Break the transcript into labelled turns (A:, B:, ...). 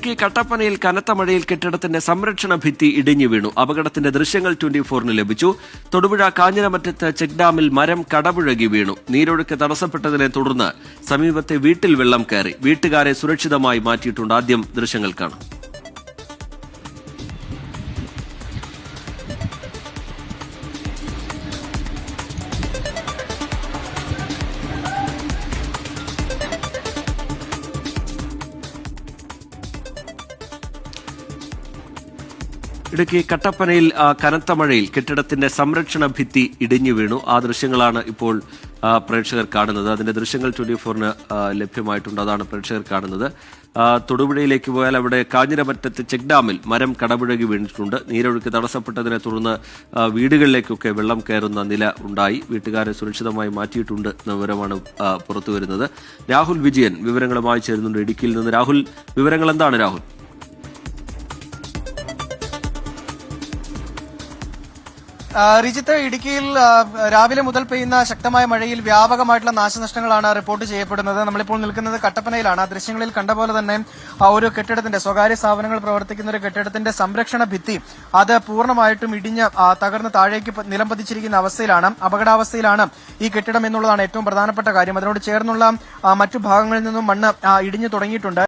A: ഇടുക്കി കട്ടപ്പനയിൽ കനത്ത മഴയിൽ കെട്ടിടത്തിന്റെ സംരക്ഷണ ഭിത്തി ഇടിഞ്ഞു വീണു. അപകടത്തിന്റെ ദൃശ്യങ്ങൾ 24-ന് ലഭിച്ചു. തൊടുപുഴ കാഞ്ഞിരമറ്റത്ത് ചെക്ക് ഡാമിൽ മരം കടപുഴകി വീണു. നീരൊഴുക്ക് തടസ്സപ്പെട്ടതിനെ തുടർന്ന് സമീപത്തെ വീട്ടിൽ വെള്ളം കയറി. വീട്ടുകാരെ സുരക്ഷിതമായി മാറ്റിയിട്ടുണ്ട്. ആദ്യം ദൃശ്യങ്ങൾ കാണാം. ഇടുക്കി കട്ടപ്പനയിൽ കനത്ത മഴയിൽ കെട്ടിടത്തിന്റെ സംരക്ഷണ ഭിത്തി ഇടിഞ്ഞു വീണു. ആ ദൃശ്യങ്ങളാണ് ഇപ്പോൾ പ്രേക്ഷകർ കാണുന്നത്. അതിന്റെ ദൃശ്യങ്ങൾ 24-ന് ലഭ്യമായിട്ടുണ്ട്. അതാണ് പ്രേക്ഷകർ കാണുന്നത്. തൊടുപുഴയിലേക്ക് പോയാൽ അവിടെ കാഞ്ഞിരമറ്റത്ത് ചെക്ക് ഡാമിൽ മരം കടപുഴകി വീണിട്ടുണ്ട്. നീരൊഴുക്ക് തടസ്സപ്പെട്ടതിനെ തുടർന്ന് വീടുകളിലേക്കൊക്കെ വെള്ളം കയറുന്ന നില ഉണ്ടായി. വീട്ടുകാരെ സുരക്ഷിതമായി മാറ്റിയിട്ടുണ്ട് എന്ന വിവരമാണ് പുറത്തുവരുന്നത്. രാഹുൽ വിജയൻ വിവരങ്ങളുമായി ചേരുന്നുണ്ട് ഇടുക്കിയിൽ നിന്ന്. രാഹുൽ, വിവരങ്ങൾ എന്താണ് രാഹുൽ?
B: റിജിത്ത്, ഇടുക്കിയിൽ രാവിലെ മുതൽ പെയ്യുന്ന ശക്തമായ മഴയിൽ വ്യാപകമായിട്ടുള്ള നാശനഷ്ടങ്ങളാണ് റിപ്പോർട്ട് ചെയ്യപ്പെടുന്നത്. നമ്മളിപ്പോൾ നിൽക്കുന്നത് കട്ടപ്പനയിലാണ്. ദൃശ്യങ്ങളിൽ കണ്ട പോലെ തന്നെ ഒരു കെട്ടിടത്തിന്റെ, സ്വകാര്യ സ്ഥാപനങ്ങൾ പ്രവർത്തിക്കുന്ന ഒരു കെട്ടിടത്തിന്റെ സംരക്ഷണ ഭിത്തി അത് പൂർണ്ണമായിട്ടും ഇടിഞ്ഞ് തകർന്ന് താഴേക്ക് നിലംപതിച്ചിരിക്കുന്ന അവസ്ഥയിലാണ്. അപകടാവസ്ഥയിലാണ് ഈ കെട്ടിടം എന്നുള്ളതാണ് ഏറ്റവും പ്രധാനപ്പെട്ട കാര്യം. അതിനോട് ചേർന്നുള്ള മറ്റു ഭാഗങ്ങളിൽ നിന്നും മണ്ണ് ഇടിഞ്ഞു തുടങ്ങിയിട്ടുണ്ട്.